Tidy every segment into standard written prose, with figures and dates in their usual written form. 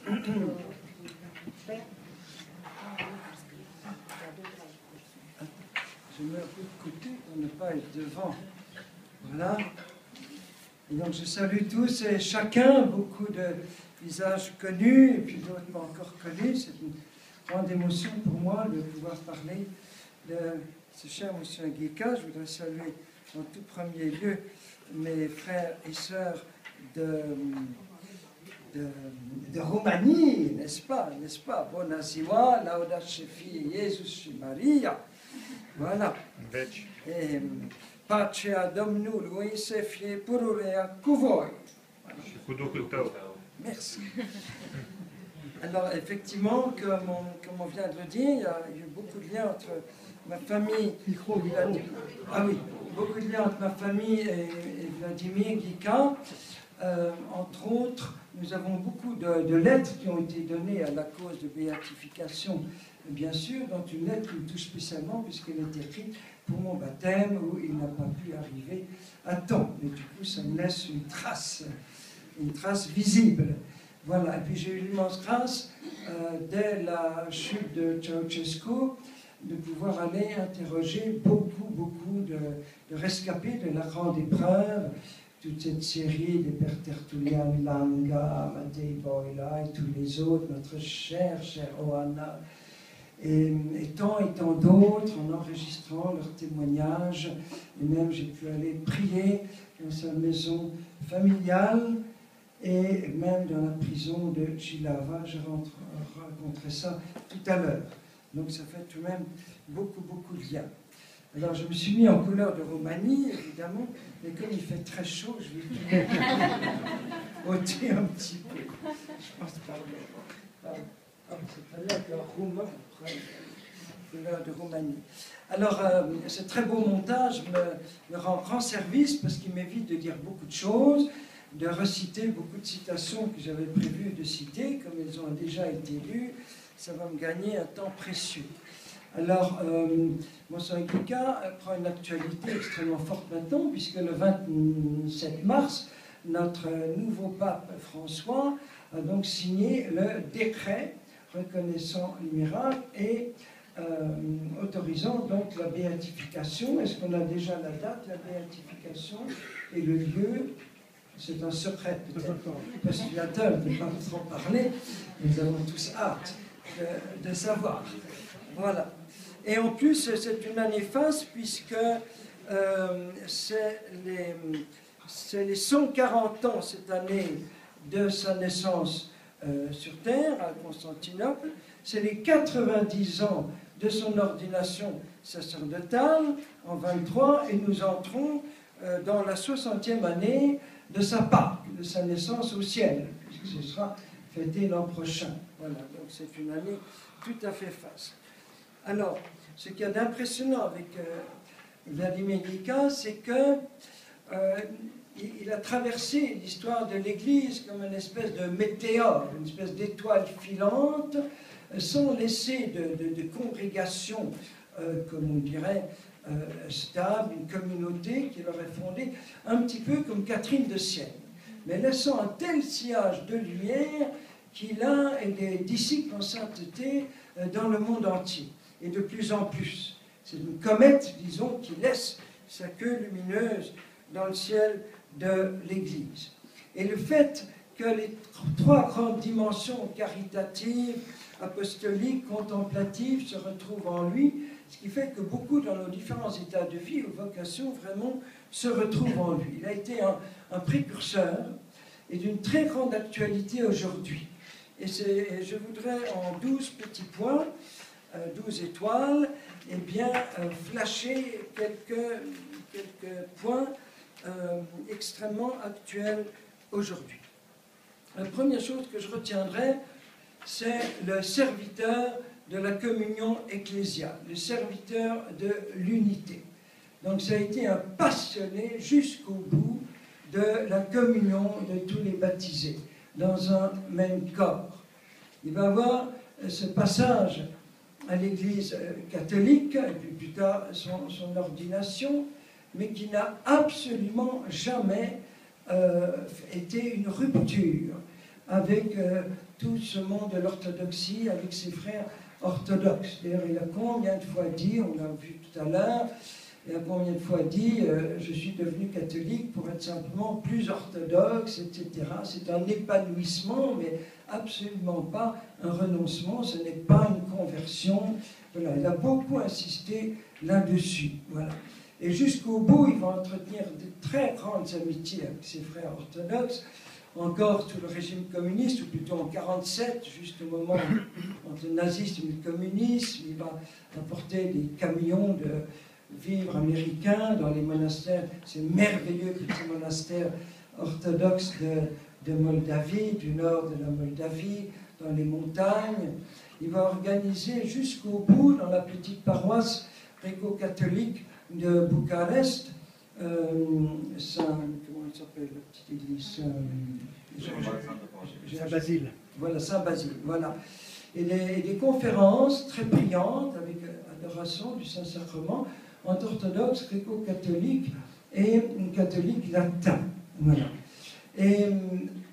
Je mets un peu de côté pour ne pas être devant. Voilà. Et donc je salue tous et chacun, beaucoup de visages connus et puis d'autres pas encore connus. C'est une grande émotion pour moi de pouvoir parler de ce cher monsieur Nguika. Je voudrais saluer en tout premier lieu mes frères et sœurs de Roumanie, n'est-ce pas? Bună ziua, lauda și fie Iisus și Maria. Voilà. Et pacea Domnului să fie pururea cu voi. Merci. Alors, effectivement, comme on vient de le dire, il y a eu beaucoup de liens entre ma famille beaucoup de liens entre ma famille et Vladimir Nguika. Entre autres, nous avons beaucoup de lettres qui ont été données à la cause de béatification, bien sûr, dont une lettre qui me touche spécialement puisqu'elle est écrite pour mon baptême où il n'a pas pu arriver à temps. Mais du coup, ça me laisse une trace visible. Voilà, et puis j'ai eu l'immense grâce, dès la chute de Ceausescu, de pouvoir aller interroger beaucoup de rescapés de la grande épreuve, toute cette série des pères Tertullian, Langa, Matei Boila et tous les autres, notre chère Oana, et tant d'autres, en enregistrant leurs témoignages, et même j'ai pu aller prier dans sa maison familiale, et même dans la prison de Jilava. Je raconterai ça tout à l'heure. Donc ça fait tout de même beaucoup de liens. Alors je me suis mis en couleur de Roumanie, évidemment, mais comme il fait très chaud, je vais ôter un petit peu. Je pense pas. C'est pas là que le roumain prend couleur de Roumanie. Alors ce très beau montage me rend grand service parce qu'il m'évite de dire beaucoup de choses, de reciter beaucoup de citations que j'avais prévu de citer, comme elles ont déjà été lues. Ça va me gagner un temps précieux. Alors, Monseigneur Nguika prend une actualité extrêmement forte maintenant, puisque le 27 mars, notre nouveau pape François a donc signé le décret reconnaissant les miracles et autorisant donc la béatification. Est-ce qu'on a déjà la date, la béatification et le lieu? C'est un secret peut-être, parce qu'il a peur de ne pas trop parler. Nous avons tous hâte de savoir. Voilà. Et en plus, c'est une année faste, puisque c'est les 140 ans cette année de sa naissance sur Terre, à Constantinople. C'est les 90 ans de son ordination sacerdotale, en 23, et nous entrons dans la 60e année de sa Pâque, de sa naissance au ciel, puisque ce sera fêté l'an prochain. Voilà, donc c'est une année tout à fait faste. Alors, ce qu'il y a d'impressionnant avec Vladimir Nguika, c'est que il a traversé l'histoire de l'Église comme une espèce de météore, une espèce d'étoile filante, sans laisser de congrégation, comme on dirait, stable, une communauté qu'il aurait fondée, un petit peu comme Catherine de Sienne, mais laissant un tel sillage de lumière qu'il a des disciples en sainteté dans le monde entier, et de plus en plus. C'est une comète, disons, qui laisse sa queue lumineuse dans le ciel de l'Église. Et le fait que les trois grandes dimensions caritatives, apostoliques, contemplatives se retrouvent en lui, ce qui fait que beaucoup dans nos différents états de vie ou vocations vraiment se retrouvent en lui. Il a été un précurseur et d'une très grande actualité aujourd'hui. Et je voudrais en 12 petits points, 12 étoiles, eh bien, flasher quelques points extrêmement actuels aujourd'hui. La première chose que je retiendrai, c'est le serviteur de la communion ecclésiale, le serviteur de l'unité. Donc ça a été un passionné jusqu'au bout de la communion de tous les baptisés, dans un même corps. Il va avoir ce passage à l'Église catholique, et puis plus tard son ordination, mais qui n'a absolument jamais été une rupture avec tout ce monde de l'orthodoxie, avec ses frères orthodoxes. D'ailleurs, il a combien de fois dit, on l'a vu tout à l'heure, il a combien de fois dit je suis devenu catholique pour être simplement plus orthodoxe, etc. C'est un épanouissement, mais absolument pas un renoncement, ce n'est pas une conversion. Voilà, il a beaucoup insisté là-dessus. Voilà. Et jusqu'au bout, il va entretenir de très grandes amitiés avec ses frères orthodoxes. Encore tout le régime communiste, ou plutôt en 1947, juste au moment entre le nazisme et le communisme, il va apporter des camions de vivres américains dans les monastères, ces merveilleux petits monastères orthodoxes de Moldavie, du nord de la Moldavie, dans les montagnes. Il va organiser jusqu'au bout, dans la petite paroisse gréco-catholique de Bucarest, comment il s'appelle, la petite église Saint-Basile. Voilà, Saint-Basile, voilà. Et des conférences très brillantes avec adoration du Saint-Sacrement entre orthodoxes, gréco-catholiques et catholiques latins. Voilà. Et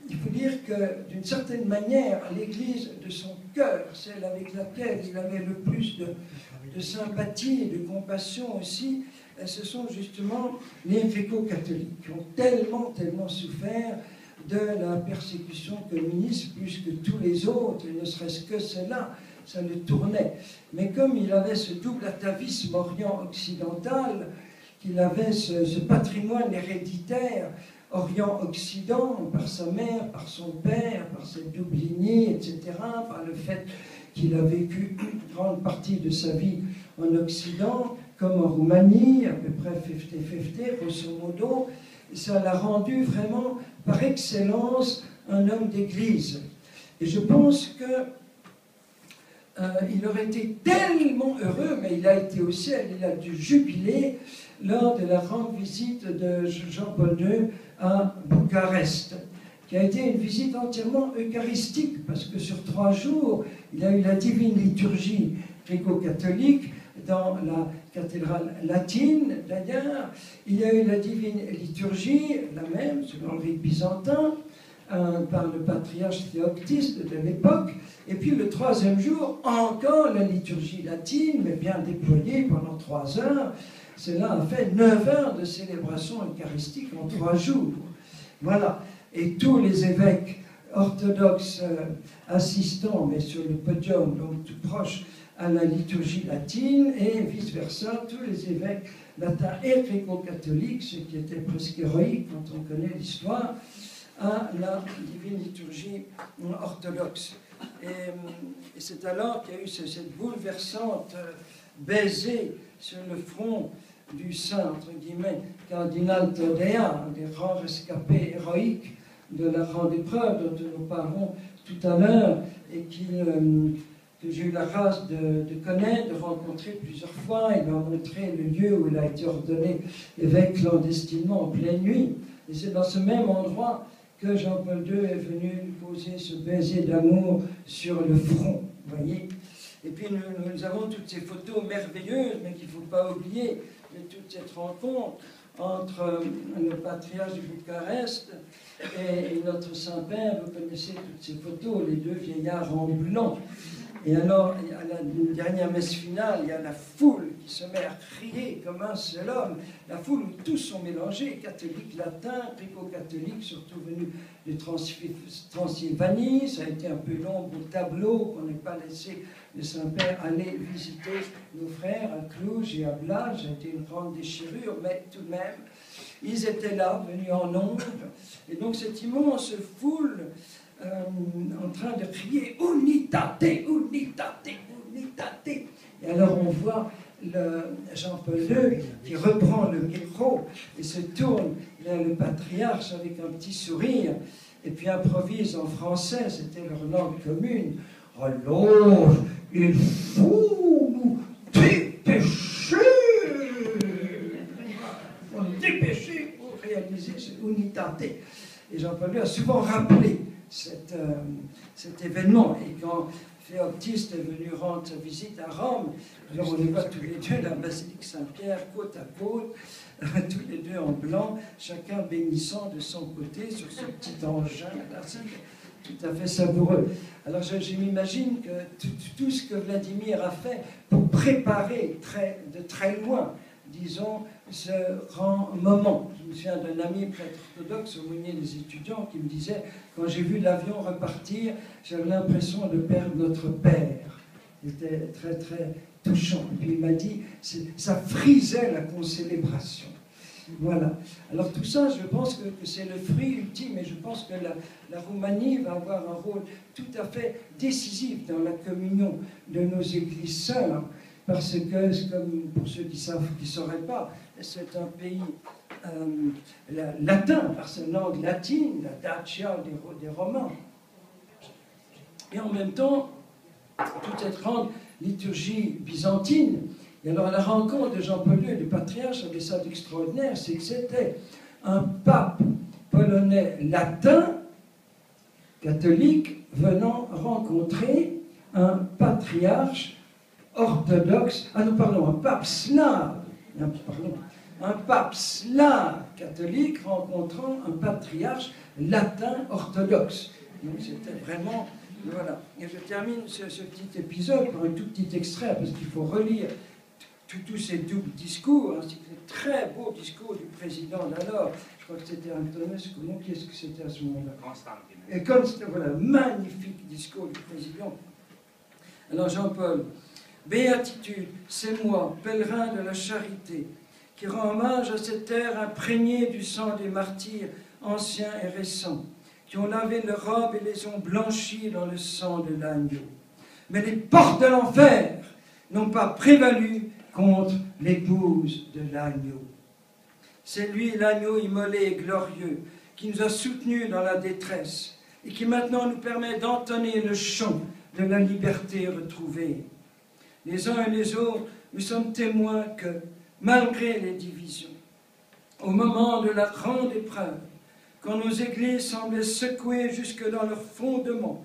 il faut dire que, d'une certaine manière, l'Église de son cœur, celle avec laquelle il avait le plus de sympathie et de compassion aussi, ce sont justement les gréco-catholiques qui ont tellement souffert de la persécution communiste plus que tous les autres, et ne serait-ce que cela, ça le tournait. Mais comme il avait ce double atavisme orient-occidental, qu'il avait ce patrimoine héréditaire Orient-Occident, par sa mère, par son père, par cette double lignée, etc., par le fait qu'il a vécu une grande partie de sa vie en Occident, comme en Roumanie, à peu près 50-50, grosso modo, ça l'a rendu vraiment, par excellence, un homme d'église. Et je pense que il aurait été tellement heureux, mais il a été au ciel, il a dû jubiler lors de la grande visite de Jean-Paul II à Bucarest, qui a été une visite entièrement eucharistique, parce que sur 3 jours, il a eu la divine liturgie gréco-catholique dans la cathédrale latine, d'ailleurs. Il y a eu la divine liturgie, la même, selon le rite byzantin, par le patriarche Théoctiste de l'époque, et puis le 3e jour, encore la liturgie latine, mais bien déployée pendant 3 heures. Cela a fait 9 heures de célébration eucharistique en 3 jours. Voilà. Et tous les évêques orthodoxes assistants, mais sur le podium, donc tout proche à la liturgie latine, et vice-versa, tous les évêques latins et gréco-catholiques, ce qui était presque héroïque quand on connaît l'histoire, à la divine liturgie orthodoxe. Et c'est alors qu'il y a eu cette bouleversante baisée sur le front du saint, entre guillemets, cardinal Todea, un des rares rescapés héroïques de la grande épreuve dont nous parlons tout à l'heure, et que j'ai eu la grâce de connaître, de rencontrer plusieurs fois. Il m'a montré le lieu où il a été ordonné évêque clandestinement en pleine nuit. Et c'est dans ce même endroit que Jean-Paul II est venu poser ce baiser d'amour sur le front, vous voyez. Et puis nous avons toutes ces photos merveilleuses, mais qu'il ne faut pas oublier, de toute cette rencontre entre le patriarche de Bucarest et notre Saint-Père. Vous connaissez toutes ces photos, les 2 vieillards en blanc. Et alors, à la dernière messe finale, il y a la foule qui se met à crier comme un seul homme. La foule où tous sont mélangés, catholiques, latins, gréco-catholiques, surtout venus de Transylvanie. Ça a été un peu long pour le tableau, qu'on n'ait pas laissé le Saint-Père aller visiter nos frères à Cluj et à Blaj. Ça a été une grande déchirure, mais tout de même, ils étaient là, venus en nombre. Et donc cette immense foule en train de crier « Unitate, unitate, unitate ». Et alors on voit Jean-Paul II qui reprend le micro et se tourne vers le patriarche avec un petit sourire et puis improvise en français, c'était leur langue commune. « Alors, il faut nous dépêcher !» On nous dépêcher pour réaliser ce unitate. Et Jean-Paul II a souvent rappelé cet événement. Et quand Théoctiste est venu rendre sa visite à Rome, alors on les voit tous les deux, la basilique Saint-Pierre, côte à côte, tous les deux en blanc, chacun bénissant de son côté sur ce petit engin. tout à fait savoureux. Alors je m'imagine que tout ce que Vladimir a fait pour préparer de très loin, disons, ce grand moment. Je me souviens d'un ami prêtre orthodoxe, aumônier des étudiants, qui me disait, quand j'ai vu l'avion repartir, j'avais l'impression de perdre notre père. C'était très très touchant. Et puis il m'a dit, ça frisait la concélébration. Voilà. Alors tout ça, je pense que c'est le fruit ultime, et je pense que la Roumanie va avoir un rôle tout à fait décisif dans la communion de nos églises sœurs, parce que, comme pour ceux qui ne sauraient pas, c'est un pays latin, par sa langue latine, la Dacia des Romains. Et en même temps, toute cette grande liturgie byzantine. Et alors la rencontre de Jean-Paul II et du patriarche avait ça d'extraordinaire, c'est que c'était un pape polonais latin, catholique, venant rencontrer un patriarche orthodoxe, un pape slave, un pape slave catholique rencontrant un patriarche latin orthodoxe. Donc c'était vraiment, voilà. Et je termine ce petit épisode par un tout petit extrait, parce qu'il faut relire tous ces doubles discours, ainsi que les très beaux discours du président d'alors. Je crois que c'était Antonescu, non, qui est-ce que c'était à ce moment-là? Constantine. Et voilà, magnifique discours du président. Alors Jean-Paul, béatitude, c'est moi, pèlerin de la charité, qui rend hommage à cette terre imprégnée du sang des martyrs anciens et récents, qui ont lavé leurs robes et les ont blanchis dans le sang de l'agneau. Mais les portes de l'enfer n'ont pas prévalu contre l'épouse de l'agneau. C'est lui, l'agneau immolé et glorieux, qui nous a soutenus dans la détresse et qui maintenant nous permet d'entonner le chant de la liberté retrouvée. Les uns et les autres, nous sommes témoins que, malgré les divisions, au moment de la grande épreuve, quand nos églises semblaient secouées jusque dans leurs fondements,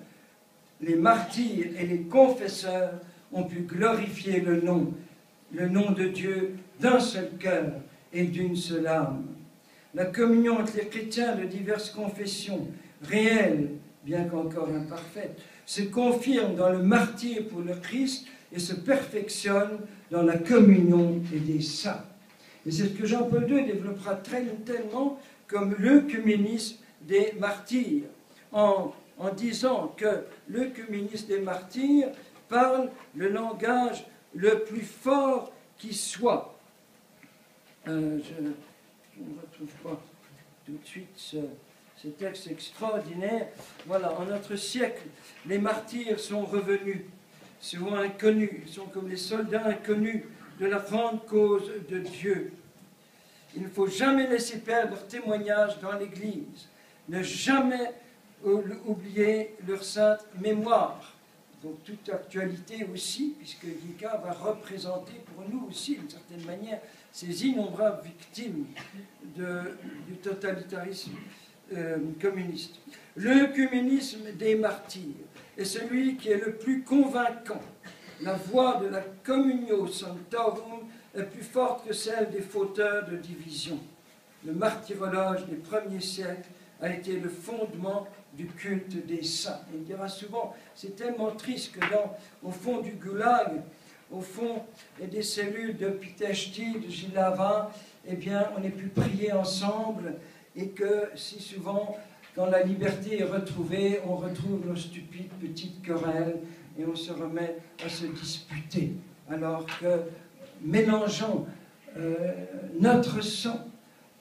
les martyrs et les confesseurs ont pu glorifier le nom de Dieu d'un seul cœur et d'une seule âme. La communion entre les chrétiens de diverses confessions, réelles, bien qu'encore imparfaites, se confirme dans le martyre pour le Christ et se perfectionne dans la communion et des saints. Et c'est ce que Jean-Paul II développera tellement comme l'œcuménisme des martyrs, en disant que l'œcuménisme des martyrs parle le langage le plus fort qui soit. Je ne retrouve pas tout de suite ce texte extraordinaire. Voilà, en notre siècle, les martyrs sont revenus, souvent inconnus, ils sont comme les soldats inconnus de la grande cause de Dieu. Il ne faut jamais laisser perdre leur témoignage dans l'Église, ne jamais oublier leur sainte mémoire. Donc toute actualité aussi, puisque Guica va représenter pour nous aussi, d'une certaine manière, ces innombrables victimes du totalitarisme communiste. L'œcuménisme des martyrs est celui qui est le plus convaincant. La voix de la communio sanctorum est plus forte que celle des fauteurs de division. Le martyrologe des premiers siècles a été le fondement du culte des saints. Il dira souvent, c'est tellement triste que au fond du goulag, au fond des cellules de Pitești, de Jihlava, eh bien, on ait pu prier ensemble, et que si souvent, quand la liberté est retrouvée, on retrouve nos stupides petites querelles et on se remet à se disputer. Alors que, mélangeant notre sang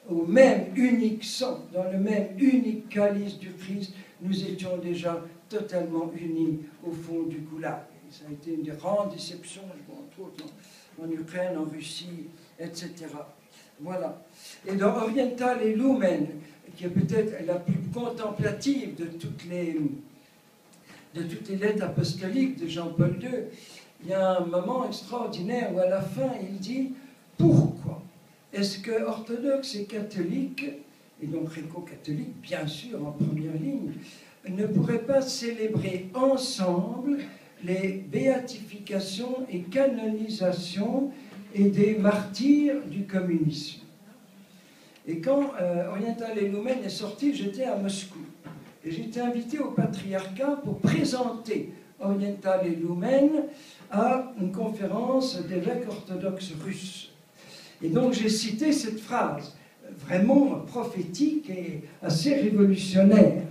au même unique sang, dans le même unique calice du Christ, nous étions déjà totalement unis au fond du goulag. Et ça a été une des grandes déceptions, entre autres en Ukraine, en Russie, etc. Voilà. Et dans Oriental et Lumen, qui est peut-être la plus contemplative de toutes les lettres apostoliques de Jean-Paul II, il y a un moment extraordinaire où à la fin il dit « Pourquoi est-ce que orthodoxes et catholiques, et donc gréco-catholiques bien sûr en première ligne, ne pourraient pas célébrer ensemble les béatifications et canonisations et des martyrs du communisme ?» Et quand Oriental et Lumen est sorti, j'étais à Moscou. Et j'ai été invité au patriarcat pour présenter Orientale Lumen à une conférence d'évêques orthodoxes russes. Et donc j'ai cité cette phrase, vraiment prophétique et assez révolutionnaire.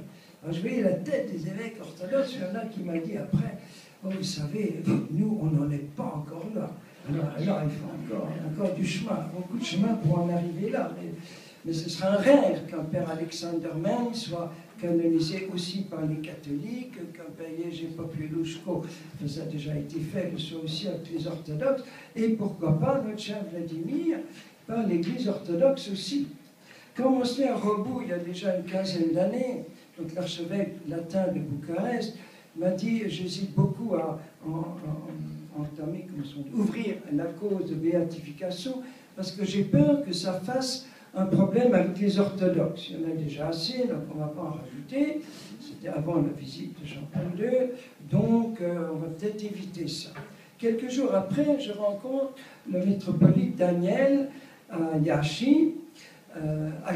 Alors, je voyais la tête des évêques orthodoxes, il y en a qui m'a dit après, oh, vous savez, nous, on n'en est pas encore là. Alors il faut encore du chemin, beaucoup de chemin pour en arriver là. Mais ce sera un rêve qu'un père Alexander Mann soit canonisé aussi par les catholiques, qu'un père Jerzy Popieluszko, ça a déjà été fait, le soit aussi avec les orthodoxes, et pourquoi pas notre cher Vladimir par l'église orthodoxe aussi. Quand Monseigneur Robout, il y a déjà une quinzaine d'années, donc l'archevêque latin de Bucarest, m'a dit, j'hésite beaucoup à entamer, ouvrir la cause de béatification, parce que j'ai peur que ça fasse un problème avec les orthodoxes. Il y en a déjà assez, donc on ne va pas en rajouter. C'était avant la visite de Jean-Paul II, donc on va peut-être éviter ça. Quelques jours après, je rencontre le métropolite Daniel Yashi,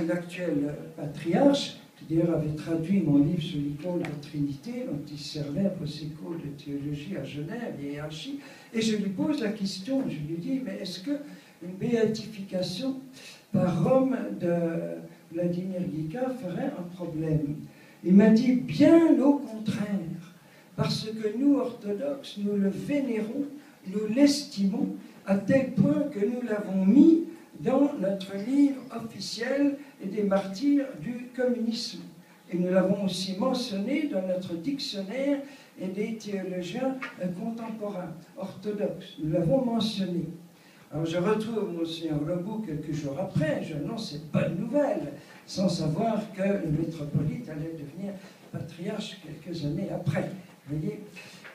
l'actuel patriarche, qui d'ailleurs avait traduit mon livre sur l'icône de la Trinité, dont il servait pour ses cours de théologie à Genève et à Archie, et je lui pose la question, je lui dis, mais est-ce qu'une béatification par Rome de Vladimir Guica ferait un problème? Il m'a dit, bien au contraire, parce que nous, orthodoxes, nous le vénérons, nous l'estimons, à tel point que nous l'avons mis dans notre livre officiel et des martyrs du communisme. Et nous l'avons aussi mentionné dans notre dictionnaire et des théologiens contemporains, orthodoxes. Nous l'avons mentionné. Alors je retrouve Monseigneur Robout quelques jours après, je annonce cette bonne nouvelle, sans savoir que le métropolite allait devenir patriarche quelques années après. Vous voyez?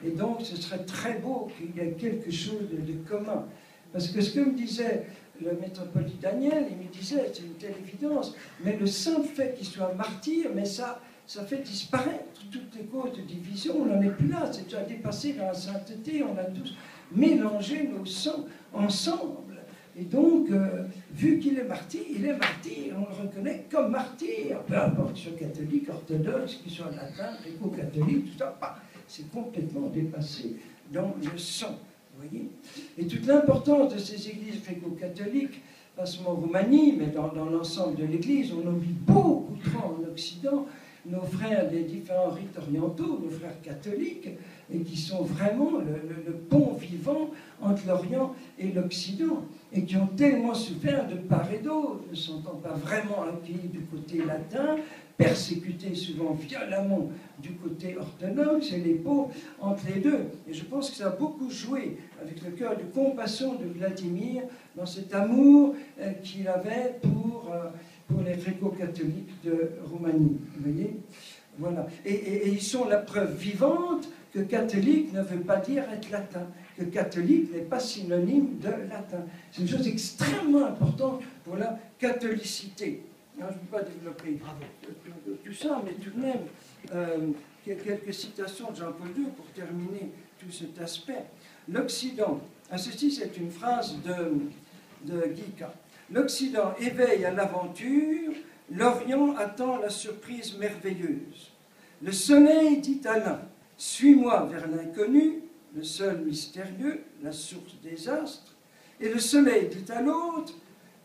Et donc ce serait très beau qu'il y ait quelque chose de commun. Parce que ce que me disait le métropolite Daniel, il me disait, c'est une telle évidence, mais le simple fait qu'il soit martyr, mais ça fait disparaître toutes les causes de division, on n'en est plus là, c'est déjà dépassé dans la sainteté, on a tous mélangé nos sangs ensemble. Et donc, vu qu'il est martyr, on le reconnaît comme martyr, peu importe qu'il soit catholique, orthodoxe, qu'il soit latin, gréco-catholique, tout ça, c'est complètement dépassé dans le sang. Vous voyez? Et toute l'importance de ces églises gréco-catholiques, pas seulement en Roumanie, mais dans l'ensemble de l'Église, on oublie beaucoup trop en Occident nos frères des différents rites orientaux, nos frères catholiques, et qui sont vraiment le pont vivant entre l'Orient et l'Occident, et qui ont tellement souffert de part et d'autre, ne sentant pas vraiment accueillis du côté latin, persécutés souvent violemment du côté orthodoxe, et les pauvres entre les deux. Et je pense que ça a beaucoup joué avec le cœur de compassion de Vladimir dans cet amour qu'il avait pour les gréco-catholiques de Roumanie. Vous voyez? Voilà. Et ils sont la preuve vivante que catholique ne veut pas dire être latin, que catholique n'est pas synonyme de latin. C'est une chose extrêmement importante pour la catholicité. Non, je ne peux pas développer tout ça, mais tout de même, quelques citations de Jean-Paul II pour terminer tout cet aspect. L'Occident, ceci c'est une phrase de Guica. L'Occident éveille à l'aventure, l'Orient attend la surprise merveilleuse. Le soleil dit à l'un, suis-moi vers l'inconnu, le seul mystérieux, la source des astres, et le soleil dit à l'autre,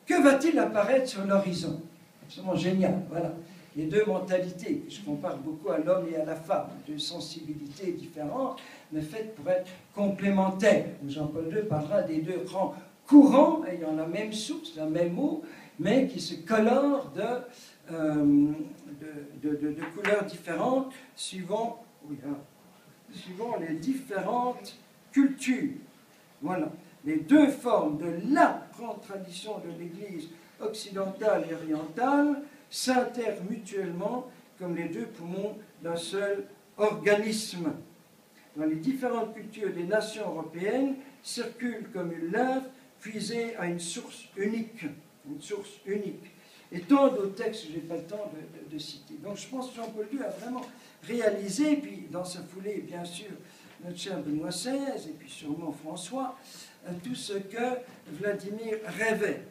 que va-t-il apparaître sur l'horizon? Absolument génial, voilà. Les deux mentalités, je compare beaucoup à l'homme et à la femme, deux sensibilités différentes, mais faites pour être complémentaires. Jean-Paul II parlera des deux grands courants ayant la même source, la même eau, mais qui se colorent de couleurs différentes suivant les différentes cultures. Voilà. Les deux formes de la grande tradition de l'Église occidentale et orientale s'intèrent mutuellement comme les deux poumons d'un seul organisme. Dans les différentes cultures des nations européennes circulent comme une lymphe puisée à une source unique. Et tant d'autres textes que je n'ai pas le temps de citer. Donc je pense que Jean-Paul II a vraiment réalisé, puis dans sa foulée, bien sûr, notre cher Benoît XVI, et puis sûrement François, tout ce que Vladimir rêvait.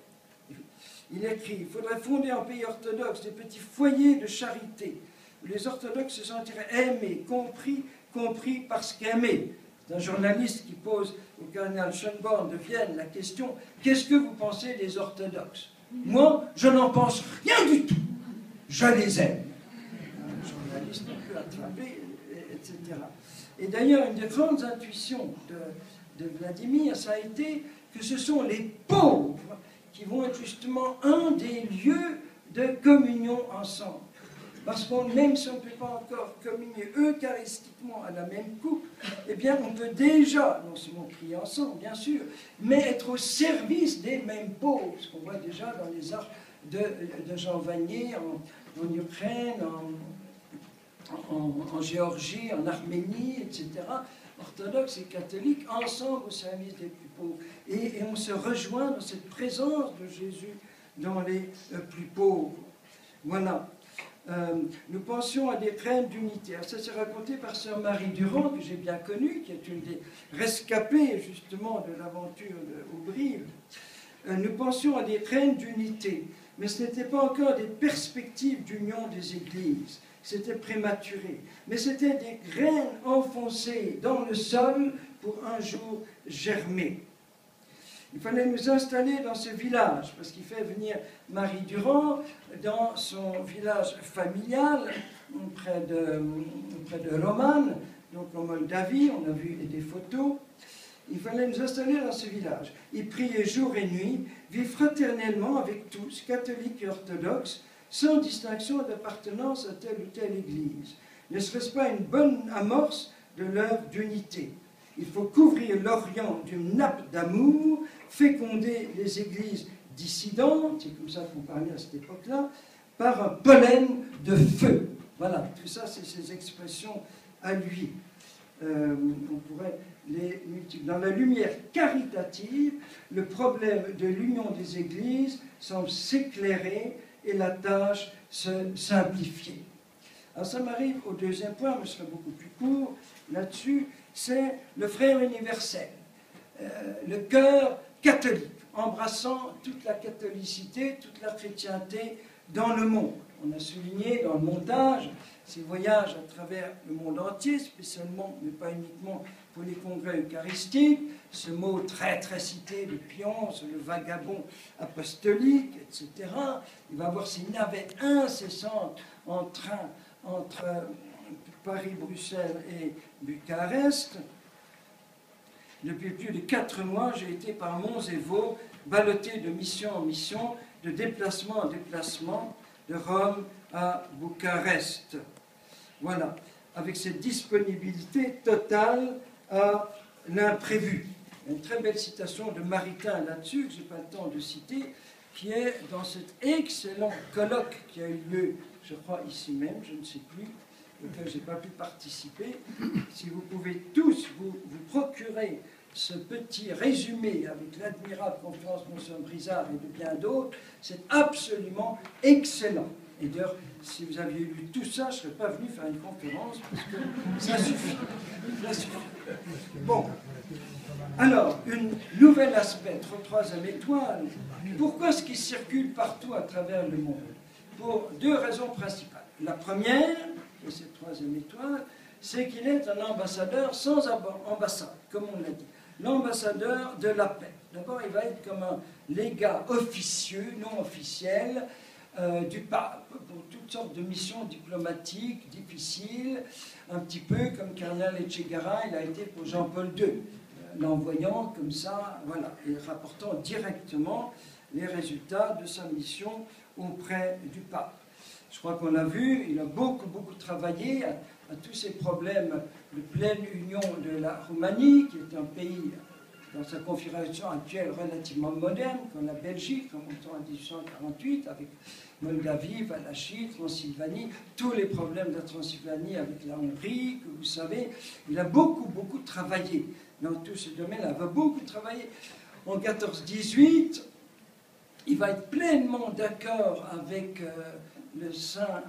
Il écrit, il faudrait fonder en pays orthodoxe des petits foyers de charité, où les orthodoxes se sentiraient aimés, compris parce qu'aimés. C'est un journaliste qui pose au cardinal Schönborn de Vienne la question « Qu'est-ce que vous pensez des orthodoxes ?» Moi, je n'en pense rien du tout. Je les aime. Un journaliste un peu attrapé, etc. Et d'ailleurs, une des grandes intuitions de Vladimir, ça a été que ce sont les pauvres qui vont être justement un des lieux de communion ensemble. Parce que même si on ne peut pas encore communier eucharistiquement à la même coupe, eh bien on peut déjà, non seulement prier ensemble, bien sûr, mais être au service des mêmes pauvres, ce qu'on voit déjà dans les arts de Jean Vanier en Ukraine, en Géorgie, en Arménie, etc., orthodoxes et catholiques, ensemble au service des plus pauvres. Et on se rejoint dans cette présence de Jésus dans les plus pauvres. Voilà. Nous pensions à des reines d'unité. Ça s'est raconté par sœur Marie Durand, que j'ai bien connue, qui est une des rescapées, justement, de l'aventure au Brive. Nous pensions à des reines d'unité, mais ce n'était pas encore des perspectives d'union des églises. C'était prématuré. Mais c'était des graines enfoncées dans le sol pour un jour germer. Il fallait nous installer dans ce village, parce qu'il fait venir Marie Durand dans son village familial, près de Roman, donc en Moldavie, on a vu des photos. Il fallait nous installer dans ce village. Et prier jour et nuit, vivre fraternellement avec tous, catholiques et orthodoxes, sans distinction d'appartenance à telle ou telle église. Ne serait-ce pas une bonne amorce de l'œuvre d'unité? Il faut couvrir l'Orient d'une nappe d'amour, féconder les églises dissidentes, c'est comme ça qu'on parlait à cette époque-là, par un pollen de feu. Voilà, tout ça, c'est ses expressions à lui. On pourrait les multiplier. Dans la lumière caritative, le problème de l'union des églises semble s'éclairer et la tâche se simplifier. Alors ça m'arrive au deuxième point, mais je serai beaucoup plus court là-dessus, c'est le frère universel, le cœur catholique, embrassant toute la catholicité, toute la chrétienté dans le monde. On a souligné dans le montage ces voyages à travers le monde entier, spécialement, mais pas uniquement pour les congrès eucharistiques, ce mot très très cité de Pion, le vagabond apostolique, etc. Il va y avoir ces navettes incessantes en train entre Paris, Bruxelles et Bucarest. Depuis plus de 4 mois, j'ai été par monts et vaux, ballotté de mission en mission, de déplacement en déplacement, de Rome à Bucarest. Voilà, avec cette disponibilité totale à l'imprévu. Une très belle citation de Maritain là-dessus, que je n'ai pas le temps de citer, qui est dans cet excellent colloque qui a eu lieu, je crois, ici même, je ne sais plus, auquel je n'ai pas pu participer. Si vous pouvez tous vous procurer ce petit résumé avec l'admirable conférence de Monseigneur Brizard et de bien d'autres, c'est absolument excellent. Et d'ailleurs, si vous aviez lu tout ça, je ne serais pas venu faire une conférence, parce que ça suffit. Ça suffit. Bon. Alors, un nouvel aspect, troisième étoile. Pourquoi est-ce qu'il circule partout à travers le monde? Pour 2 raisons principales. La première, et cette troisième étoile, c'est qu'il est un ambassadeur sans ambassade, comme on l'a dit. L'ambassadeur de la paix. D'abord, il va être comme un légat officieux, non officiel, du pape pour toutes sortes de missions diplomatiques difficiles, un petit peu comme cardinal Etchegaray, il a été pour Jean-Paul II, l'envoyant comme ça, voilà, et rapportant directement les résultats de sa mission auprès du pape. Je crois qu'on l'a vu, il a beaucoup travaillé à tous ces problèmes de pleine union de la Roumanie, qui est un pays dans sa configuration actuelle relativement moderne, comme la Belgique, remontant à 1848, avec Moldavie, Valachie, Transylvanie, tous les problèmes de la Transylvanie avec la Hongrie, que vous savez. Il a beaucoup travaillé dans tout ce domaine-là. Il va beaucoup travailler. En 14-18, il va être pleinement d'accord avec le saint,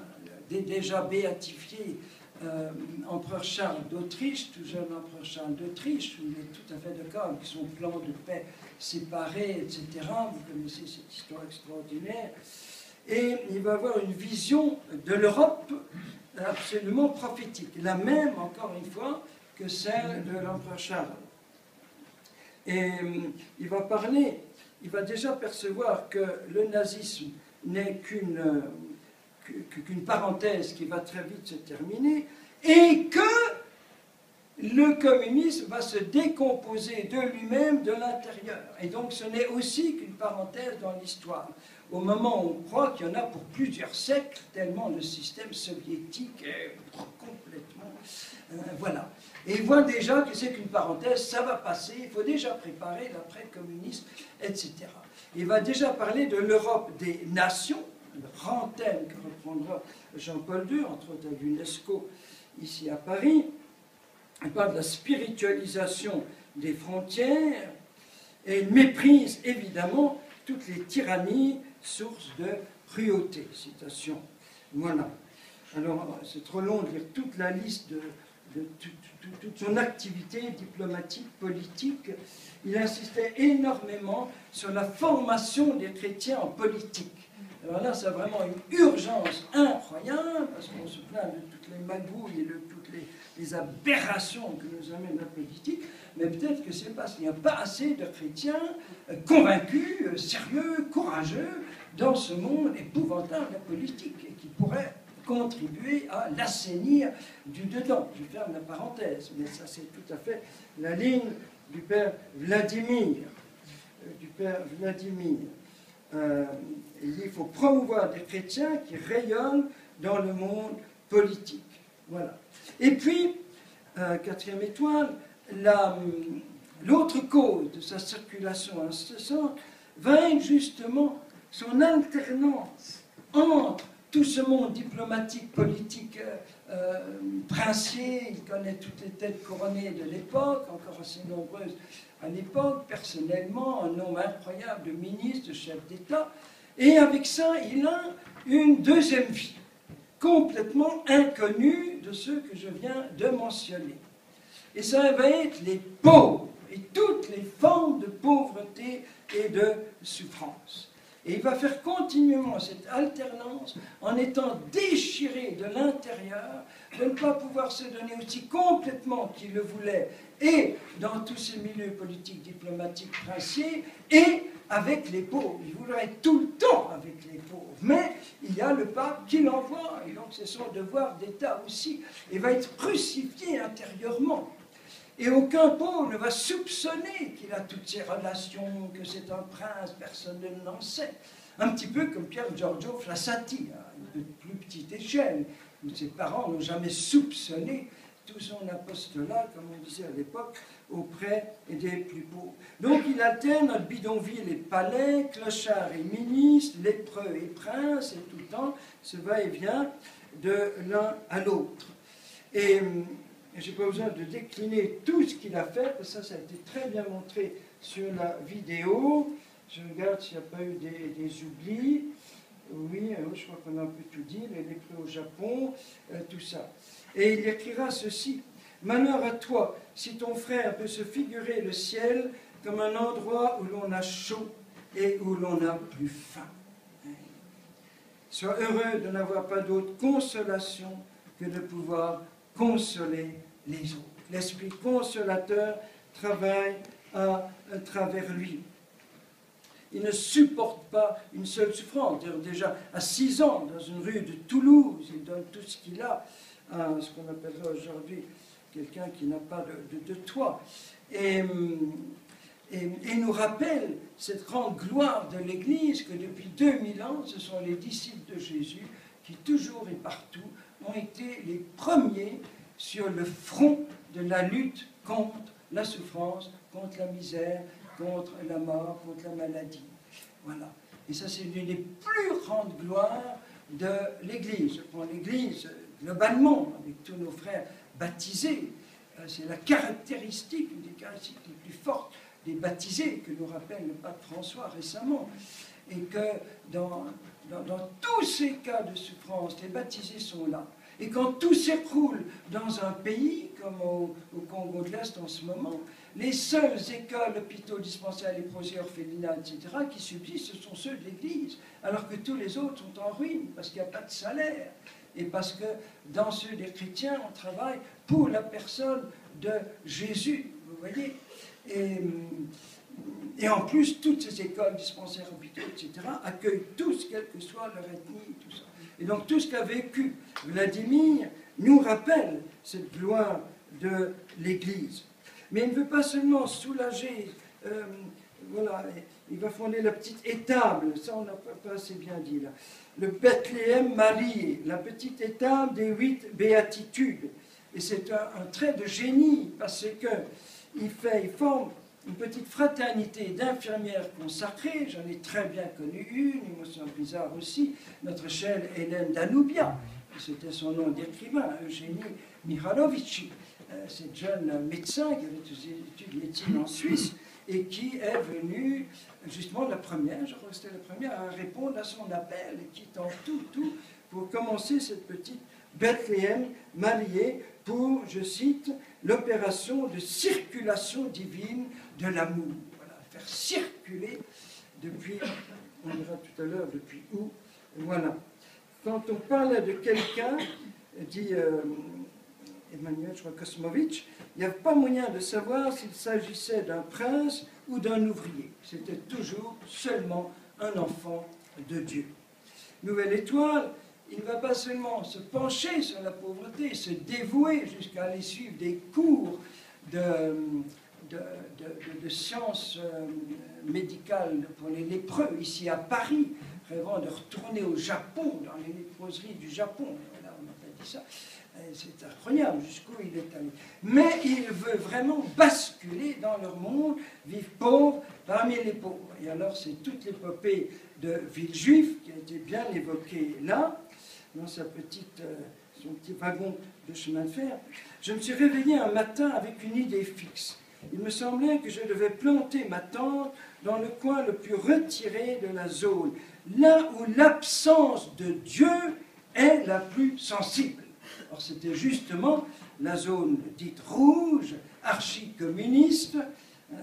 déjà béatifié, empereur Charles d'Autriche, tout jeune empereur Charles d'Autriche, où il est tout à fait d'accord avec son plan de paix séparé, etc. Vous connaissez cette histoire extraordinaire. Et il va avoir une vision de l'Europe absolument prophétique, la même, encore une fois, que celle de l'empereur Charles. Et il va parler, il va déjà percevoir que le nazisme n'est qu'une parenthèse qui va très vite se terminer, et que le communisme va se décomposer de lui-même de l'intérieur. Et donc ce n'est aussi qu'une parenthèse dans l'histoire. Au moment où on croit qu'il y en a pour plusieurs siècles, tellement le système soviétique est complètement... voilà. Et il voit déjà que c'est qu'une parenthèse, ça va passer, il faut déjà préparer l'après-communisme, etc. Il va déjà parler de l'Europe des nations, le grand thème que reprendra Jean-Paul II, entre autres à l'UNESCO, ici à Paris. Il parle de la spiritualisation des frontières et il méprise évidemment toutes les tyrannies, source de cruauté. Citation. Voilà. Alors, c'est trop long de lire toute la liste de toute son activité diplomatique, politique. Il insistait énormément sur la formation des chrétiens en politique. Alors là, c'est vraiment une urgence incroyable, parce qu'on se plaint de toutes les magouilles et de toutes les aberrations que nous amène la politique, mais peut-être que c'est parce qu'il n'y a pas assez de chrétiens convaincus, sérieux, courageux, dans ce monde épouvantable de la politique, et qui pourraient contribuer à l'assainir du dedans. Je ferme la parenthèse, mais ça c'est tout à fait la ligne du père Vladimir. Il faut promouvoir des chrétiens qui rayonnent dans le monde politique. Voilà. Et puis, quatrième étoile, l'autre cause de sa circulation incessante va être justement son alternance entre tout ce monde diplomatique, politique, princier. Il connaît toutes les têtes couronnées de l'époque, encore assez nombreuses à l'époque, personnellement, un nombre incroyable de ministres, de chefs d'État. Et avec ça, il a une deuxième vie, complètement inconnue de ceux que je viens de mentionner. Et ça va être les pauvres, et toutes les formes de pauvreté et de souffrance. Et il va faire continuellement cette alternance en étant déchiré de l'intérieur, de ne pas pouvoir se donner aussi complètement qu'il le voulait, et dans tous ces milieux politiques, diplomatiques, princiers, et avec les pauvres. Il voudrait être tout le temps avec les pauvres. Mais il y a le pape qui l'envoie, et donc c'est son devoir d'État aussi. Il va être crucifié intérieurement. Et aucun pauvre ne va soupçonner qu'il a toutes ces relations, que c'est un prince, personne n'en sait. Un petit peu comme Pier Giorgio Frassati, à une plus petite échelle, où ses parents n'ont jamais soupçonné tout son apostolat, comme on disait à l'époque, auprès des plus pauvres. Donc il alterne entre bidonville et palais, clochard et ministre, lépreux et prince, et tout le temps ce va-et-vient de l'un à l'autre. Et je n'ai pas besoin de décliner tout ce qu'il a fait, parce que ça a été très bien montré sur la vidéo. Je regarde s'il n'y a pas eu des oublis. Oui, je crois qu'on a un peu tout dit, les lépreux au Japon, tout ça. Et il écrira ceci: « Malheur à toi, si ton frère peut se figurer le ciel comme un endroit où l'on a chaud et où l'on a plus faim. Sois heureux de n'avoir pas d'autre consolation que de pouvoir consoler les autres. L'Esprit consolateur travaille à travers lui. Il ne supporte pas une seule souffrance. Déjà, à 6 ans, dans une rue de Toulouse, il donne tout ce qu'il a à ce qu'on appellerait aujourd'hui quelqu'un qui n'a pas de toit. Et nous rappelle cette grande gloire de l'Église que depuis 2000 ans, ce sont les disciples de Jésus qui, toujours et partout, ont été les premiers sur le front de la lutte contre la souffrance, contre la misère, contre la mort, contre la maladie. Voilà. Et ça, c'est l'une des plus grandes gloires de l'Église. Je prends l'Église globalement, avec tous nos frères baptisés. C'est la caractéristique, une des caractéristiques les plus fortes des baptisés, que nous rappelle le pape François récemment. Et que dans tous ces cas de souffrance, les baptisés sont là. Et quand tout s'écroule dans un pays, comme au Congo de l'Est en ce moment, les seules écoles, hôpitaux, dispensaires, léprosiers, orphelinats, etc., qui subsistent, ce sont ceux de l'Église, alors que tous les autres sont en ruine, parce qu'il n'y a pas de salaire. et parce que dans ceux des chrétiens, on travaille pour la personne de Jésus, vous voyez. Et en plus, toutes ces écoles, dispensaires, hôpitaux, etc., accueillent tous, quelle que soit leur ethnie, tout ça. Et donc tout ce qu'a vécu Vladimir nous rappelle cette gloire de l'Église. Mais il ne veut pas seulement soulager, voilà, il va fonder la petite étable, ça on n'a pas assez bien dit là, le Bethléem marié, la petite étable des 8 béatitudes. Et c'est un trait de génie, parce qu'il forme une petite fraternité d'infirmières consacrées, j'en ai très bien connu une, il me semble bizarre aussi, notre chère Hélène Danubia, c'était son nom d'écrivain, Eugénie Mikhailovitch, cette jeune médecin qui avait étudié médecine en Suisse et qui est venue, justement la première, je crois que c'était la première, à répondre à son appel, et qui tente tout pour commencer cette petite Bethléem mariée pour, je cite, l'opération de circulation divine de l'amour. Voilà, faire circuler depuis, on verra tout à l'heure depuis où, voilà. Quand on parle de quelqu'un, dit Emmanuel, je crois, Kosmovitch, il n'y a pas moyen de savoir s'il s'agissait d'un prince ou d'un ouvrier. C'était toujours seulement un enfant de Dieu. Nouvelle étoile, il ne va pas seulement se pencher sur la pauvreté, se dévouer jusqu'à aller suivre des cours de sciences médicales pour les lépreux, ici à Paris, rêvant de retourner au Japon, dans les léproseries du Japon. Voilà, on n'a pas dit ça. C'est incroyable jusqu'où il est allé. Mais il veut vraiment basculer dans leur monde, vivre pauvre parmi les pauvres. Et alors c'est toute l'épopée de Villejuif qui a été bien évoquée là, dans son petit wagon de chemin de fer. Je me suis réveillé un matin avec une idée fixe. Il me semblait que je devais planter ma tente dans le coin le plus retiré de la zone, là où l'absence de Dieu est la plus sensible. Or, c'était justement la zone dite rouge, archi-communiste.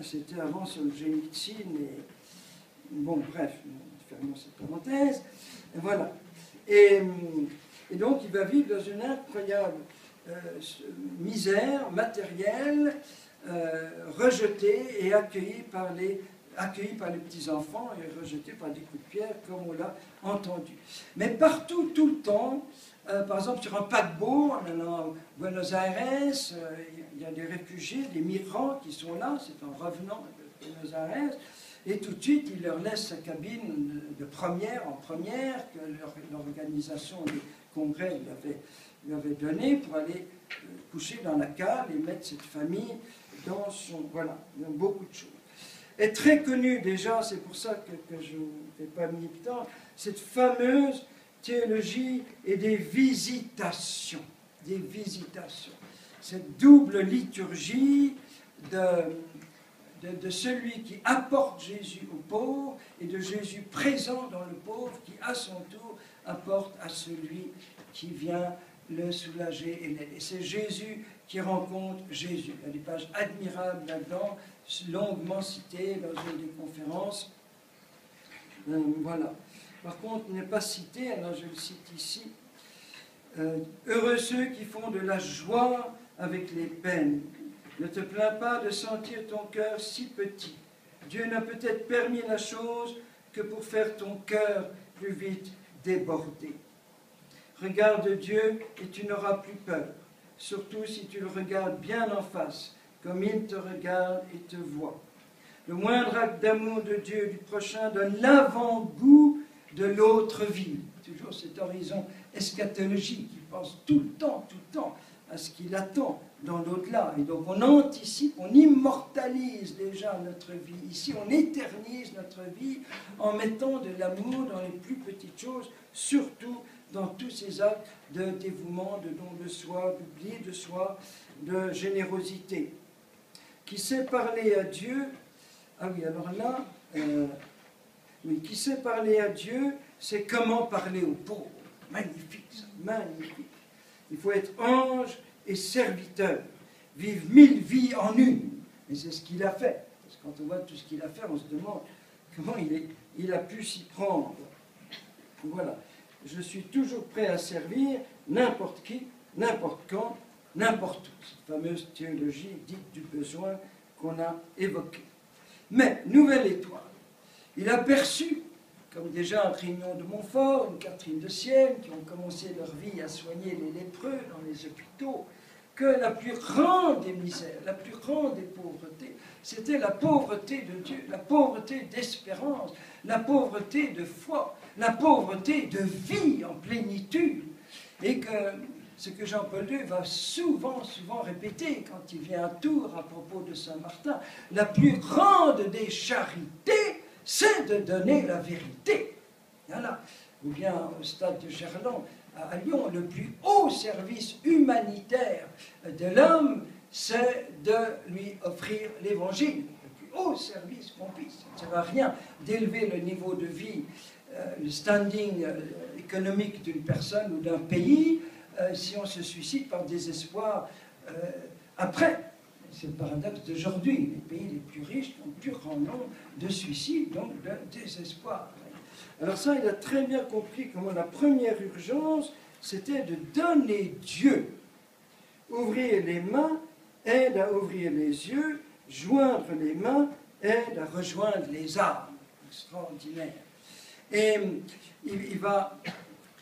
C'était avant Solzhenitsyn et... Bon, bref, fermons cette parenthèse. Et voilà. Et donc, il va vivre dans une incroyable misère matérielle, rejeté et accueilli par les petits-enfants et rejeté par des coups de pierre, comme on l'a entendu. Mais partout, tout le temps, par exemple sur un paquebot, en allant à Buenos Aires, il y a des réfugiés, des migrants qui sont là, c'est en revenant de Buenos Aires, et tout de suite, il leur laisse sa cabine de première en première, que l'organisation des congrès lui avait donné pour aller coucher dans la cale et mettre cette famille dans son... Voilà, il y a beaucoup de choses. Est très connue déjà, c'est pour ça que je n'ai pas mis de temps, cette fameuse théologie et des visitations. Des visitations. Cette double liturgie de celui qui apporte Jésus aux pauvres et de Jésus présent dans le pauvre qui, à son tour, apporte à celui qui vient le soulager et l'aider. Et c'est Jésus qui rencontre Jésus. Il y a des pages admirables là-dedans, longuement citées dans une des conférences. Voilà. Par contre, il n'est pas cité, alors je le cite ici. Heureux ceux qui font de la joie avec les peines. Ne te plains pas de sentir ton cœur si petit. Dieu n'a peut-être permis la chose que pour faire ton cœur plus vite déborder. Regarde Dieu et tu n'auras plus peur, surtout si tu le regardes bien en face, comme il te regarde et te voit. Le moindre acte d'amour de Dieu du prochain donne l'avant-goût de l'autre vie. Toujours cet horizon eschatologique qui pense tout le temps à ce qu'il attend dans l'au-delà. Et donc on anticipe, on immortalise déjà notre vie. Ici, on éternise notre vie en mettant de l'amour dans les plus petites choses, surtout dans tous ces actes de dévouement, de don de soi, d'oubli de soi, de générosité. Qui sait parler à Dieu, ah oui, alors là, oui, qui sait parler à Dieu, c'est comment parler aux pauvres. Magnifique, ça, magnifique. Il faut être ange et serviteur, vivre 1000 vies en une. Et c'est ce qu'il a fait. Parce que quand on voit tout ce qu'il a fait, on se demande comment il a pu s'y prendre. Voilà. Je suis toujours prêt à servir, n'importe qui, n'importe quand, n'importe où. Cette fameuse théologie dite du besoin qu'on a évoquée. Mais, nouvelle étoile, il a perçu, comme déjà un Grignon de Montfort, une Catherine de Sienne, qui ont commencé leur vie à soigner les lépreux dans les hôpitaux, que la plus grande des misères, la plus grande des pauvretés, c'était la pauvreté de Dieu, la pauvreté d'espérance, la pauvreté de foi, la pauvreté de vie en plénitude. Et que ce que Jean-Paul II va souvent répéter quand il vient à Tours à propos de Saint-Martin, la plus grande des charités, c'est de donner la vérité. Voilà. Ou bien au stade de Gerland, à Lyon, le plus haut service humanitaire de l'homme, c'est de lui offrir l'évangile. Le plus haut service qu'on puisse. Ça ne sert à rien d'élever le niveau de vie, le standing économique d'une personne ou d'un pays, si on se suicide par désespoir après. C'est le paradoxe d'aujourd'hui. Les pays les plus riches ont le plus grand nombre de suicides, donc de désespoir. Alors ça, il a très bien compris comment la première urgence, c'était de donner Dieu. Ouvrir les mains aide à ouvrir les yeux, joindre les mains aide à rejoindre les âmes. Extraordinaire. Et il va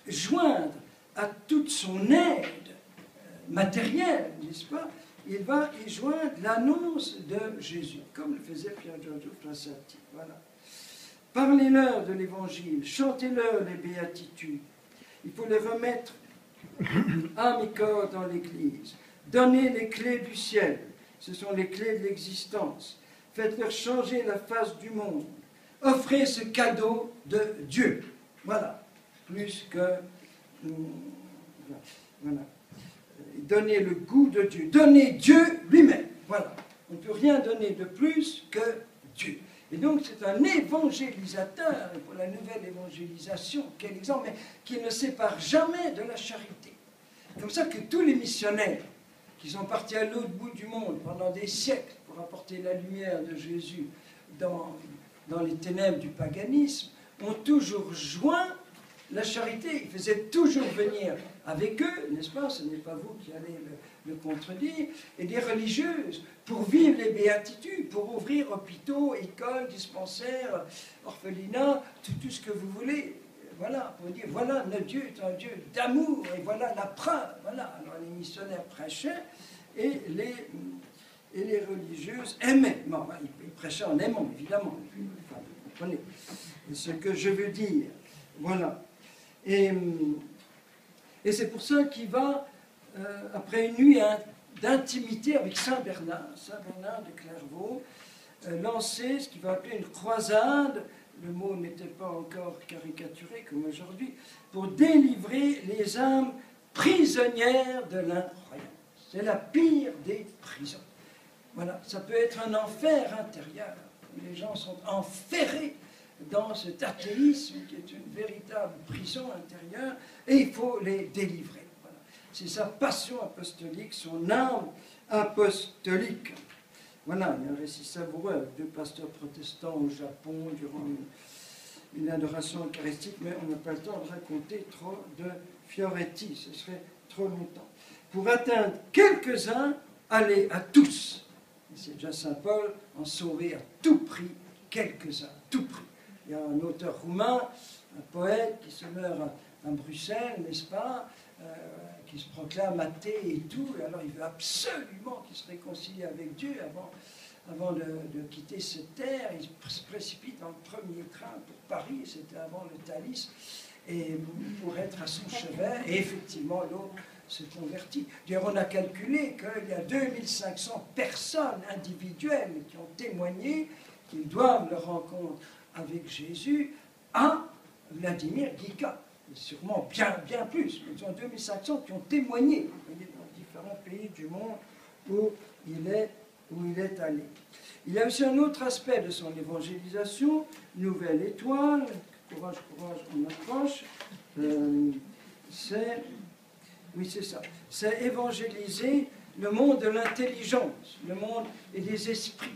joindre à toute son aide matérielle, n'est-ce pas? Il va y joindre l'annonce de Jésus, comme le faisait Pier Giorgio Frassati. Voilà. Parlez-leur de l'Évangile, chantez-leur les béatitudes. Il faut les remettre âme et corps dans l'Église. Donnez les clés du ciel, ce sont les clés de l'existence. Faites-leur changer la face du monde. Offrez ce cadeau de Dieu. Voilà. Plus que... Voilà. Donnez le goût de Dieu. Donnez Dieu lui-même. Voilà. On ne peut rien donner de plus que Dieu. Et donc c'est un évangélisateur, et pour la nouvelle évangélisation, quel exemple, mais qui ne sépare jamais de la charité. Comme ça que tous les missionnaires qui sont partis à l'autre bout du monde pendant des siècles pour apporter la lumière de Jésus dans les ténèbres du paganisme, ont toujours joint la charité. Ils faisaient toujours venir avec eux, n'est-ce pas? Ce n'est pas vous qui allez le contredire, et des religieuses pour vivre les béatitudes, pour ouvrir hôpitaux, écoles, dispensaires, orphelinats, tout ce que vous voulez. Voilà, pour dire, voilà, notre Dieu est un Dieu d'amour, et voilà la preuve. Voilà, alors les missionnaires prêchaient, et les religieuses aimaient. Bon, ils prêchaient en aimant, évidemment. Enfin, vous comprenez ce que je veux dire. Voilà. Et c'est pour ça qu'il va, après une nuit d'intimité avec Saint Bernard de Clairvaux, lancer ce qu'il va appeler une croisade. Le mot n'était pas encore caricaturé comme aujourd'hui, pour délivrer les âmes prisonnières de l'incroyance. C'est la pire des prisons. Voilà, ça peut être un enfer intérieur. Les gens sont enferrés dans cet athéisme qui est une véritable prison intérieure, et il faut les délivrer. Voilà. C'est sa passion apostolique, son âme apostolique. Voilà, il y a un récit savoureux avec deux pasteurs protestants au Japon durant une adoration eucharistique, mais on n'a pas le temps de raconter trop de Fioretti, ce serait trop longtemps. Pour atteindre quelques-uns, allez à tous. C'est déjà Saint Paul, en sauver à tout prix quelques-uns, tout prix. Il y a un auteur roumain, un poète qui se meurt à Bruxelles, n'est-ce pas, qui se proclame athée et tout, et alors il veut absolument qu'il se réconcilie avec Dieu avant de quitter cette terre. Il se précipite dans le premier train pour Paris, c'était avant le Thalys, et pour être à son chevet, et effectivement l'autre se convertit. D'ailleurs, on a calculé qu'il y a 2500 personnes individuelles qui ont témoigné qu'ils doivent leur rencontre avec Jésus à Vladimir Guica. Et sûrement bien plus. Ils sont 2500 qui ont témoigné dans différents pays du monde où il est allé. Il y a aussi un autre aspect de son évangélisation, nouvelle étoile, courage, on approche, c'est ça, c'est évangéliser le monde de l'intelligence, le monde et des esprits.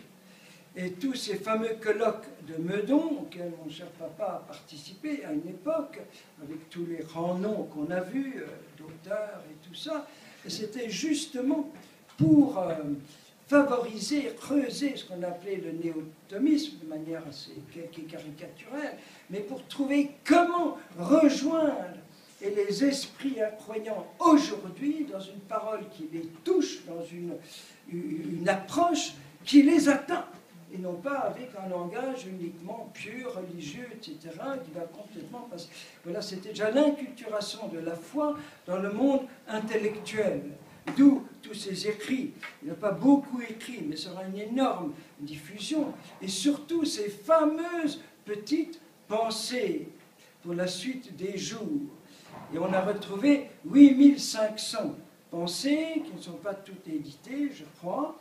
et tous ces fameux colloques de Meudon, auxquels mon cher papa a participé à une époque, avec tous les grands noms qu'on a vus, d'auteurs et tout ça, et c'était justement pour favoriser, creuser ce qu'on appelait le néo-thomisme de manière assez caricaturelle, mais pour trouver comment rejoindre et les esprits incroyants aujourd'hui dans une parole qui les touche, dans une approche qui les atteint, et non pas avec un langage uniquement pur, religieux, etc., qui va complètement passer. Voilà, c'était déjà l'inculturation de la foi dans le monde intellectuel. D'où tous ces écrits. Il n'a pas beaucoup écrit, mais ça aura une énorme diffusion. Et surtout ces fameuses petites pensées pour la suite des jours. Et on a retrouvé 8500 pensées, qui ne sont pas toutes éditées, je crois,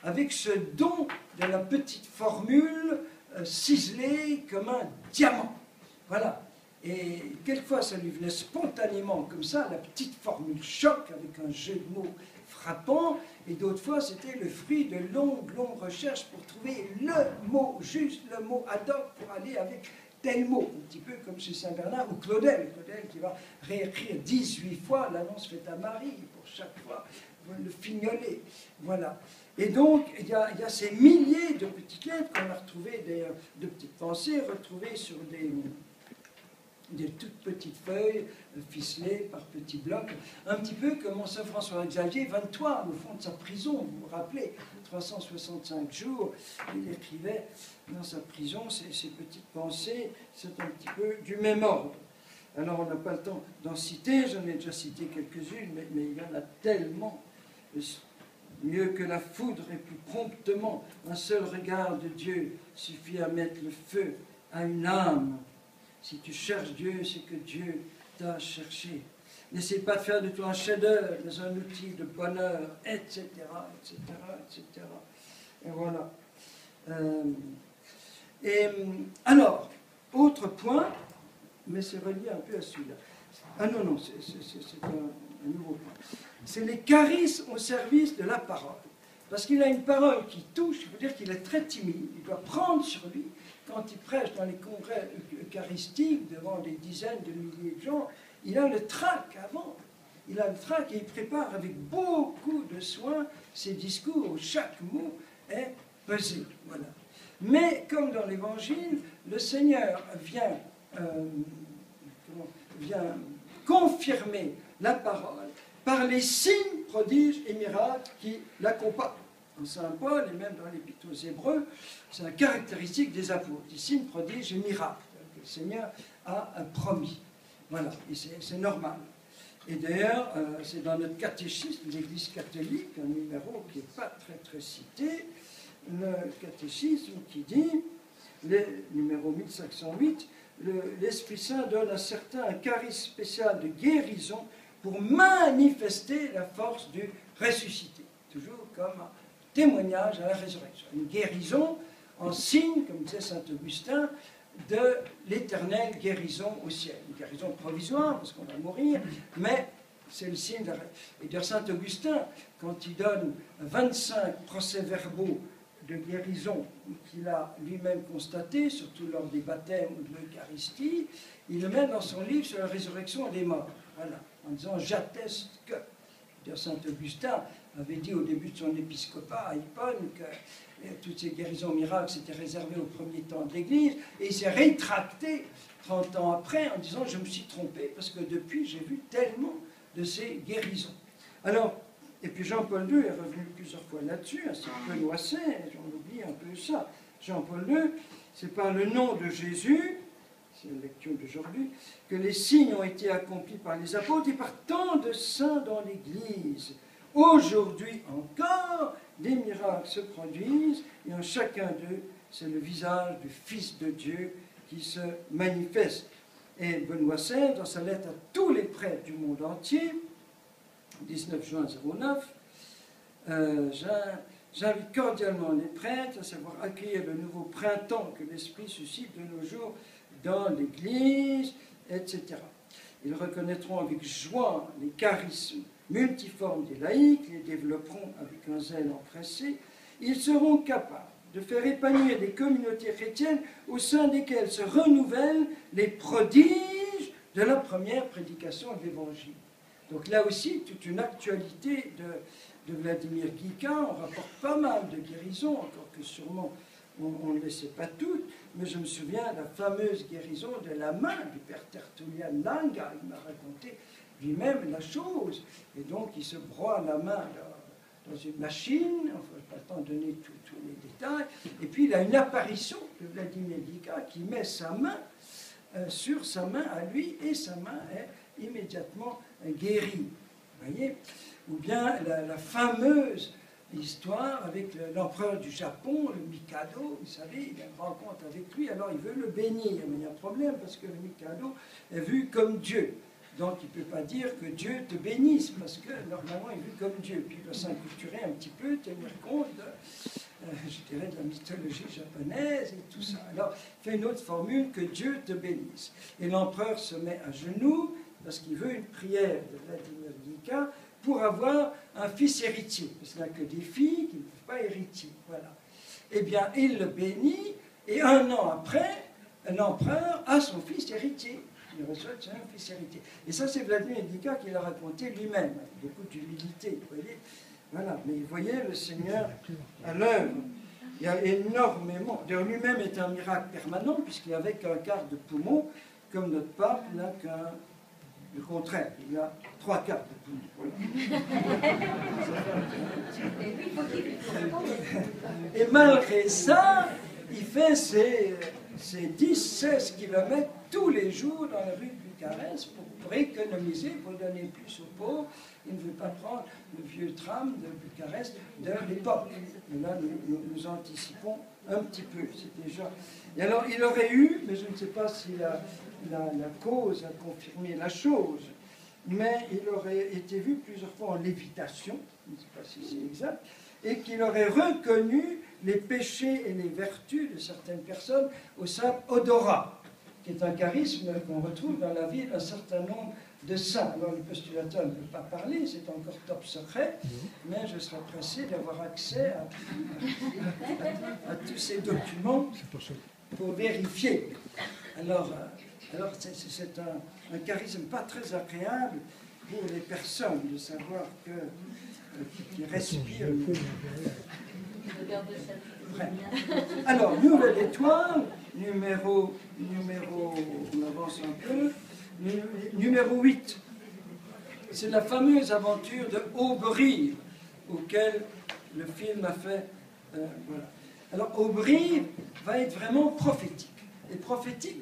avec ce don de la petite formule ciselée comme un diamant. Voilà. Et quelquefois, ça lui venait spontanément comme ça, la petite formule choc, avec un jeu de mots frappant, et d'autres fois, c'était le fruit de longues recherches pour trouver le mot juste, le mot ad hoc pour aller avec tel mot, un petit peu comme chez Saint-Bernard ou Claudel qui va réécrire 18 fois l'annonce faite à Marie, pour chaque fois le fignoler. Voilà. Et donc, il y a ces milliers de petites lettres qu'on a retrouvées, de petites pensées, retrouvées sur des toutes petites feuilles ficelées par petits blocs, un petit peu comme Saint François-Xavier, 23, au fond de sa prison, vous vous rappelez, 365 jours, il écrivait dans sa prison ces petites pensées, c'est un petit peu du même ordre. Alors on n'a pas le temps d'en citer, j'en ai déjà cité quelques-unes, mais il y en a tellement. Mieux que la foudre et plus promptement, un seul regard de Dieu suffit à mettre le feu à une âme. Si tu cherches Dieu, c'est que Dieu t'a cherché. N'essaie pas de faire de toi un chef-d'œuvre, mais un outil de bonheur, etc., etc., etc. Et voilà. Alors, autre point, mais c'est relié un peu à celui-là. Ah non, c'est un nouveau point. C'est les charismes au service de la parole. Parce qu'il a une parole qui touche, il veut dire qu'il est très timide, il doit prendre sur lui. Quand il prêche dans les congrès eucharistiques devant des dizaines de milliers de gens, il a le trac avant. Il a le trac et il prépare avec beaucoup de soin ses discours où chaque mot est pesé. Voilà. Mais comme dans l'Évangile, le Seigneur vient confirmer la parole par les signes, prodiges et miracles qui l'accompagnent. Dans Saint Paul et même dans l'Épître aux Hébreux, c'est la caractéristique des apôtres, des signes, prodiges et miracles que le Seigneur a promis. Voilà, et c'est normal. Et d'ailleurs, c'est dans notre catéchisme de l'Église catholique, un numéro qui n'est pas très cité, le catéchisme qui dit, numéro 1508, l'Esprit Saint donne à certains un charisme spécial de guérison pour manifester la force du ressuscité. Toujours comme un témoignage à la résurrection. Une guérison en signe, comme disait saint Augustin, de l'éternelle guérison au ciel. Une guérison provisoire, parce qu'on va mourir, mais c'est le signe de la résurrection. Et d'ailleurs, saint Augustin, quand il donne 25 procès-verbaux de guérison qu'il a lui-même constaté, surtout lors des baptêmes ou de l'Eucharistie, il le met dans son livre sur la résurrection des morts. Voilà, en disant « j'atteste que ». Saint Augustin avait dit au début de son épiscopat à Hippone que toutes ces guérisons miracles s'étaient réservées au premier temps de l'Église, et il s'est rétracté 30 ans après en disant « je me suis trompé parce que depuis j'ai vu tellement de ces guérisons ». Alors, et puis Jean-Paul II est revenu plusieurs fois là-dessus, c'est un peu noissé, j'en oublie un peu ça. Jean-Paul II, c'est par le nom de Jésus, c'est la lecture d'aujourd'hui, que les signes ont été accomplis par les apôtres et par tant de saints dans l'Église. Aujourd'hui encore, des miracles se produisent et en chacun d'eux, c'est le visage du Fils de Dieu qui se manifeste. Et Benoît XVI, dans sa lettre à tous les prêtres du monde entier, 19 juin 09, j'invite cordialement les prêtres à savoir accueillir le nouveau printemps que l'Esprit suscite de nos jours dans l'Église, etc. Ils reconnaîtront avec joie les charismes multiformes des laïcs, les développeront avec un zèle empressé. Ils seront capables de faire épanouir des communautés chrétiennes au sein desquelles se renouvellent les prodiges de la première prédication de l'Évangile. Donc là aussi, toute une actualité de Vladimir Guiga. On rapporte pas mal de guérisons, encore que sûrement on ne les sait pas toutes, mais je me souviens de la fameuse guérison de la main du père Tertullian Langa. Il m'a raconté lui-même la chose, et donc il se broie la main dans une machine, enfin, je ne vais pas le temps de donner tous les détails, et puis il a une apparition de Vladimir Guiga qui met sa main sur sa main à lui, et sa main est immédiatement guérie. Vous voyez? Ou bien la fameuse histoire avec l'empereur du Japon, le Mikado, vous savez, il a une rencontre avec lui, alors il veut le bénir, mais il y a un problème parce que le Mikado est vu comme Dieu. Donc il ne peut pas dire que Dieu te bénisse, parce que normalement il est vu comme Dieu. Puis il doit s'inculturer un petit peu, tenir compte je dirais, de la mythologie japonaise et tout ça. Alors il fait une autre formule, que Dieu te bénisse. Et l'empereur se met à genoux, parce qu'il veut une prière de Vladimir Guiga pour avoir un fils héritier. Parce qu'il n'y a que des filles qui ne peuvent pas hériter. Voilà. Eh bien, il le bénit, et un an après, l'empereur a son fils héritier. Il reçoit son fils héritier. Et ça, c'est Vladimir Guiga qui l'a raconté lui-même, avec beaucoup d'humilité. Vous voyez? Voilà. Mais vous voyez le Seigneur à l'œuvre. Il y a énormément. D'ailleurs, lui-même est un miracle permanent, puisqu'il n'avait qu'un quart de poumon, comme notre pape n'a qu'un. Le contraire, il y a 3 quarts de poumon. Et malgré ça, il fait ses 10-16 km tous les jours dans la rue de Bucarest pour économiser, pour donner plus aux pauvres. Il ne veut pas prendre le vieux tram de Bucarest de l'époque. Mais là, nous anticipons un petit peu. C'est déjà. Et alors, il aurait eu, mais je ne sais pas si la cause a confirmé la chose, mais il aurait été vu plusieurs fois en lévitation, je ne sais pas si c'est exact, et qu'il aurait reconnu les péchés et les vertus de certaines personnes au saint odorat, qui est un charisme qu'on retrouve dans la vie d'un certain nombre de saints. Alors le postulateur ne peut pas parler, c'est encore top secret, mais je serais pressé d'avoir accès à tous ces documents pour vérifier. Alors c'est un charisme pas très agréable pour les personnes de savoir qu'ils respirent. Alors, nouvelle étoile, numéro, on avance un peu, numéro 8. C'est la fameuse aventure de Auberive, auquel le film a fait. Voilà. Alors, Auberive va être vraiment prophétique. Et prophétique